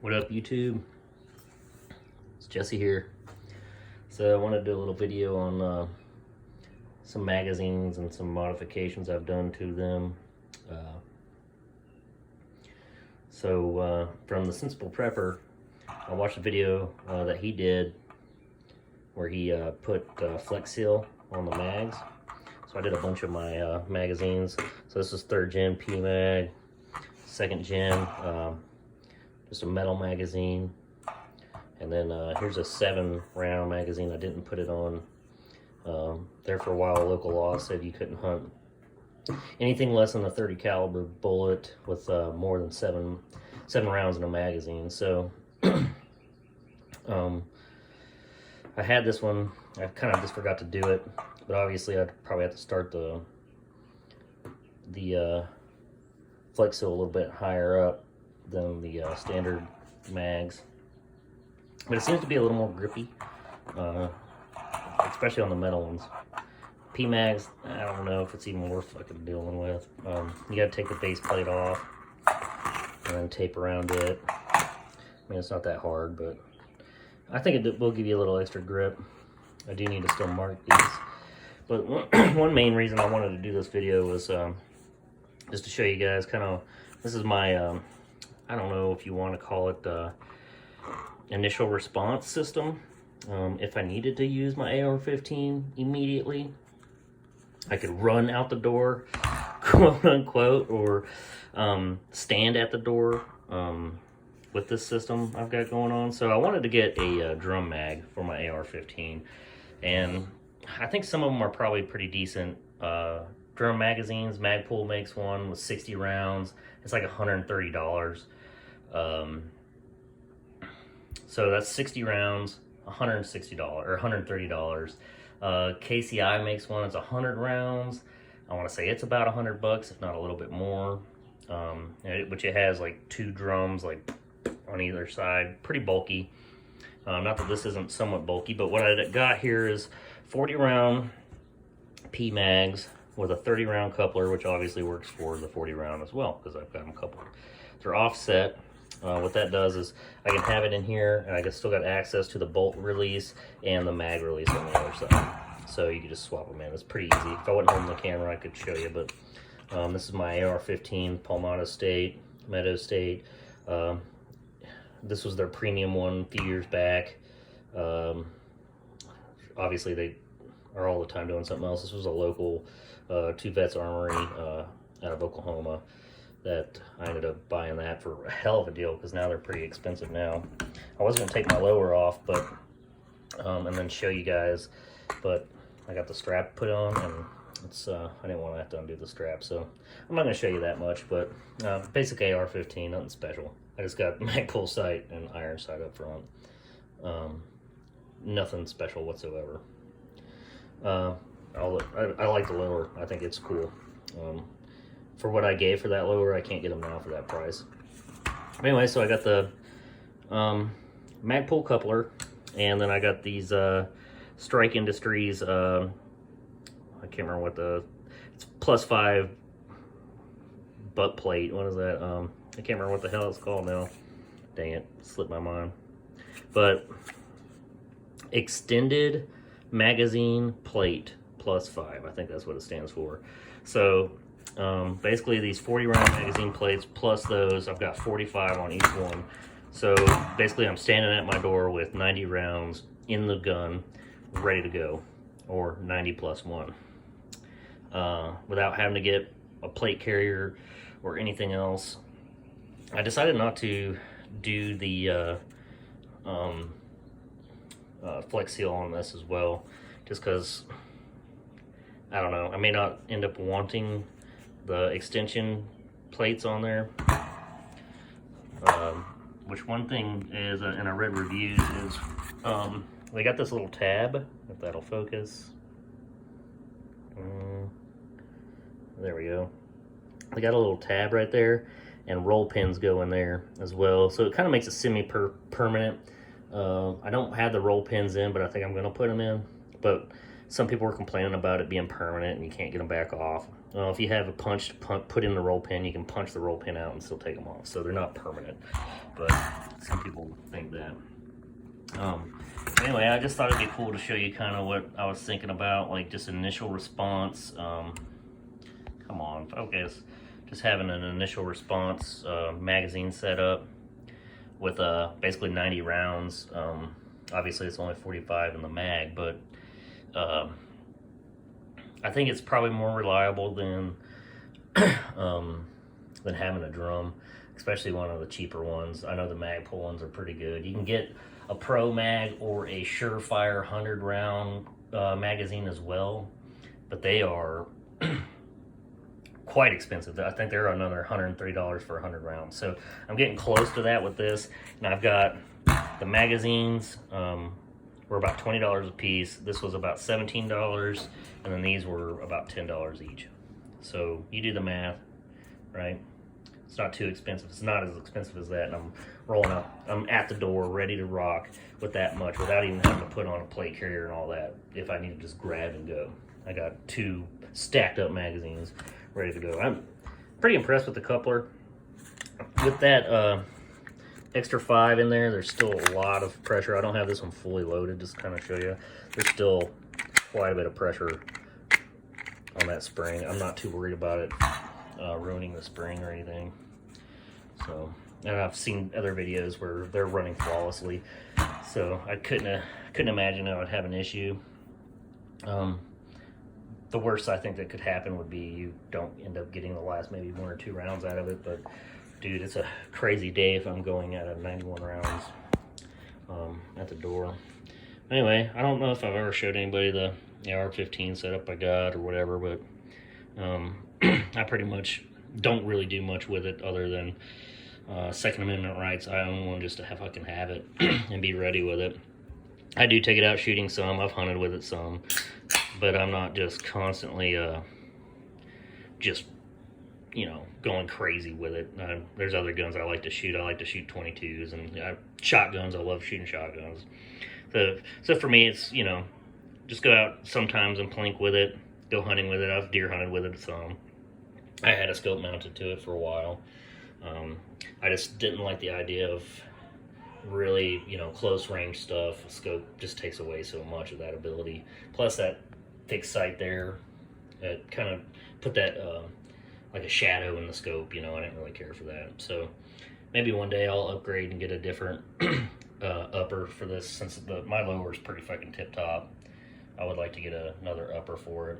What up, YouTube? It's Jesse here. So I want to do a little video on some magazines and some modifications I've done to them. From the Sensible Prepper, I watched a video that he did where he put Flex Seal on the mags. So I did a bunch of my magazines. So this is 3rd gen P-Mag, 2nd gen, just a metal magazine. And then here's a 7-round magazine. I didn't put it on there for a while. Local law said you couldn't hunt anything less than a 30 caliber bullet with more than seven rounds in a magazine. So I had this one. I kind of just forgot to do it, but obviously I'd probably have to start the Flex Seal a little bit higher up than the standard mags. But it seems to be a little more grippy, especially on the metal ones. P-Mags, I don't know if it's even worth fucking dealing with. You gotta take the base plate off and then tape around it. I mean, it's not that hard, but I think it will give you a little extra grip. I do need to still mark these. But one main reason I wanted to do this video was just to show you guys kind of, this is my, I don't know if you want to call it initial response system. If I needed to use my AR-15 immediately, I could run out the door, quote unquote, or stand at the door with this system I've got going on. So I wanted to get a drum mag for my AR-15, and I think some of them are probably pretty decent. Drum magazines, Magpul makes one with 60 rounds. It's like $130. So that's 60 rounds, $160 or $130. KCI makes one, it's 100 rounds. I want to say it's about $100, if not a little bit more. Which it has like 2 drums like on either side, pretty bulky. Not that this isn't somewhat bulky, but what I got here is 40 round P-Mags with a 30 round coupler, which obviously works for the 40 round as well, because I've got them coupled. They're offset. What that does is I can have it in here, and I can still got access to the bolt release and the mag release on the other side. So you can just swap them in. It's pretty easy. If I wasn't holding the camera, I could show you, but this is my AR-15 Palmetto State, Meadow State. This was their premium one a few years back. Obviously, they are all the time doing something else. This was a local Two Vets Armory out of Oklahoma that I ended up buying that for a hell of a deal, because now they're pretty expensive now. I was going to take my lower off, but and then show you guys, but I got the strap put on, and it's I didn't want to have to undo the strap, so I'm not going to show you that much. But basic AR-15, nothing special. I just got Magpul sight and iron sight up front. Nothing special whatsoever. I like the lower. I think it's cool. For what I gave for that lower, I can't get them now for that price. But anyway, so I got the Magpul coupler, and then I got these Strike Industries, I can't remember what it's +5 butt plate. What is that? I can't remember what the hell it's called now. Dang it, slipped my mind. But extended magazine plate +5, I think that's what it stands for. So basically these 40 round magazine plates plus those, I've got 45 on each one. So basically I'm standing at my door with 90 rounds in the gun ready to go, or 90 plus 1, without having to get a plate carrier or anything else. I decided not to do the Flex Seal on this as well, just because I don't know, I may not end up wanting the extension plates on there. Which one thing is, and I read reviews, is they got this little tab, if that'll focus. There we go. They got a little tab right there, and roll pins go in there as well. So it kind of makes it semi-permanent. I don't have the roll pins in, but I think I'm going to put them in. But some people were complaining about it being permanent and you can't get them back off. If you have a put in the roll pin, you can punch the roll pin out and still take them off. So they're not permanent, but some people think that. Anyway, I just thought it'd be cool to show you kind of what I was thinking about, like just initial response. Come on, focus. Just having an initial response magazine set up with basically 90 rounds. Obviously, it's only 45 in the mag, but I think it's probably more reliable than having a drum, especially one of the cheaper ones. I know the Magpul ones are pretty good. You can get a Pro Mag or a Surefire 100 round magazine as well, but they are quite expensive. I think they're another $103 for 100 rounds. So I'm getting close to that with this. And I've got the magazines were about $20 a piece. This was about $17, and then these were about $10 each. So you do the math, right? It's not too expensive. It's not as expensive as that, and I'm rolling up. I'm at the door, ready to rock with that much without even having to put on a plate carrier and all that. If I need to just grab and go, I got 2 stacked up magazines ready to go. I'm pretty impressed with the coupler. With that extra 5 in there, there's still a lot of pressure. I don't have this one fully loaded, just to kind of show you. There's still quite a bit of pressure on that spring. I'm not too worried about it ruining the spring or anything. So, and I've seen other videos where they're running flawlessly, so I couldn't imagine I would have an issue. The worst I think that could happen would be you don't end up getting the last maybe 1 or 2 rounds out of it. But dude, it's a crazy day if I'm going out of 91 rounds at the door. Anyway, I don't know if I've ever showed anybody the AR-15 setup I got or whatever, but I pretty much don't really do much with it other than Second Amendment rights. I own one just to fucking have it and be ready with it. I do take it out shooting some. I've hunted with it some, but I'm not just constantly just, you know, going crazy with it. There's other guns I like to shoot. I like to shoot 22s and shotguns. I love shooting shotguns. So for me, it's, you know, just go out sometimes and plink with it, go hunting with it. I've deer hunted with it some. I had a scope mounted to it for a while. I just didn't like the idea of really, you know, close range stuff. A scope just takes away so much of that ability. Plus that fixed sight there, it kind of put that like a shadow in the scope, you know. I didn't really care for that. So maybe one day I'll upgrade and get a different upper for this, since my lower is pretty fucking tip top. I would like to get another upper for it.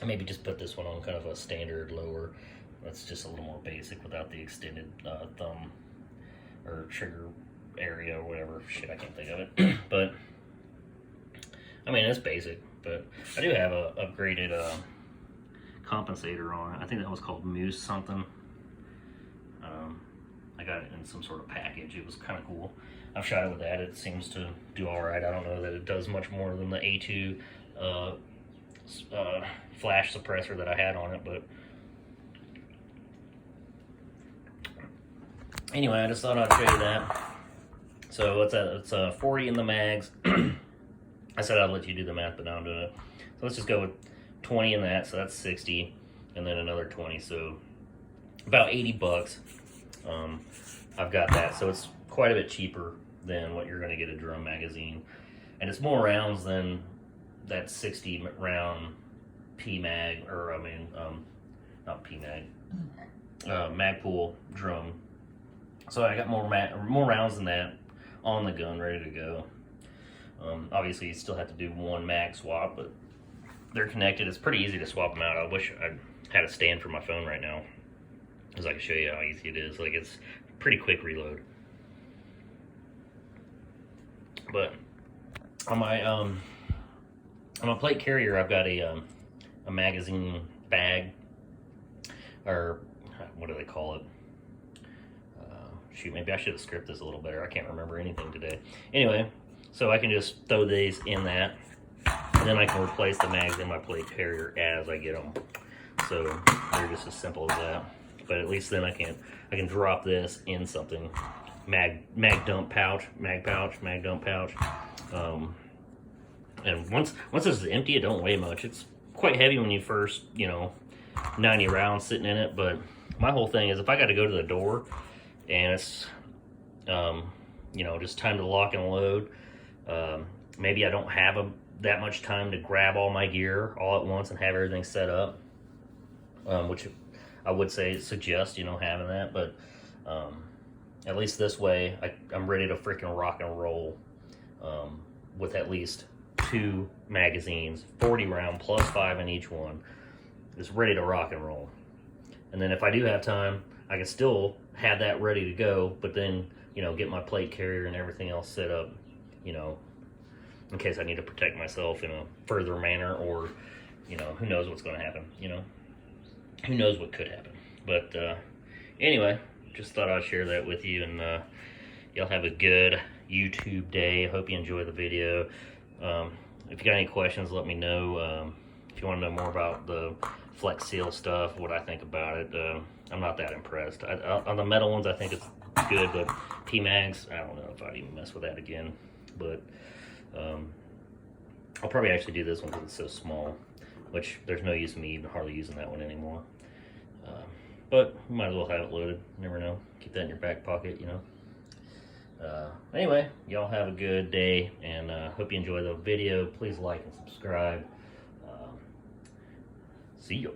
Maybe just put this one on kind of a standard lower that's just a little more basic without the extended thumb or trigger area or whatever shit, I can't think of it. But I mean, it's basic, but I do have a upgraded compensator on it. I think that was called Moose something. I got it in some sort of package. It was kind of cool. I've shot it with that. It seems to do all right. I don't know that it does much more than the A2 flash suppressor that I had on it, but anyway, I just thought I'd show you that. So it's 40 in the mags. I said I'd let you do the math, but now I'm doing it. So let's just go with 20 in that, so that's 60, and then another 20, so about 80 bucks. I've got that, so it's quite a bit cheaper than what you're going to get a drum magazine, and it's more rounds than that 60 round P-Mag, or I mean, not P-Mag, Magpul drum. So I got more rounds than that on the gun, ready to go. Obviously, you still have to do one mag swap, but they're connected. It's pretty easy to swap them out. I wish I had a stand for my phone right now, because I can show you how easy it is. Like, it's pretty quick reload. But on my plate carrier, I've got a magazine bag, or what do they call it? Shoot, maybe I should have scripted this a little better. I can't remember anything today. Anyway, so I can just throw these in that, and then I can replace the mags in my plate carrier as I get them. So they're just as simple as that. But at least then I can drop this in something. Mag dump pouch, mag dump pouch. And once this is empty, it don't weigh much. It's quite heavy when you first, you know, 90 rounds sitting in it. But my whole thing is if I got to go to the door and it's, you know, just time to lock and load, maybe I don't have that much time to grab all my gear all at once and have everything set up, which I would suggest, you know, having that. But at least this way, I'm ready to freaking rock and roll with at least 2 magazines, 40 round plus 5 in each one. It's ready to rock and roll. And then if I do have time, I can still have that ready to go, but then, you know, get my plate carrier and everything else set up, you know, in case I need to protect myself in a further manner, or, you know, who knows what's going to happen, you know, who knows what could happen. But anyway, just thought I'd share that with you, and y'all have a good YouTube day. I hope you enjoy the video. If you got any questions, let me know. If you want to know more about the Flex Seal stuff, what I think about it, I'm not that impressed. On the metal ones, I think it's good, but P-Mags, I don't know if I'd even mess with that again. But I'll probably actually do this one because it's so small, which there's no use in me even hardly using that one anymore. But you might as well have it loaded. You never know. Keep that in your back pocket, you know. Anyway, y'all have a good day, and hope you enjoy the video. Please like and subscribe. See you.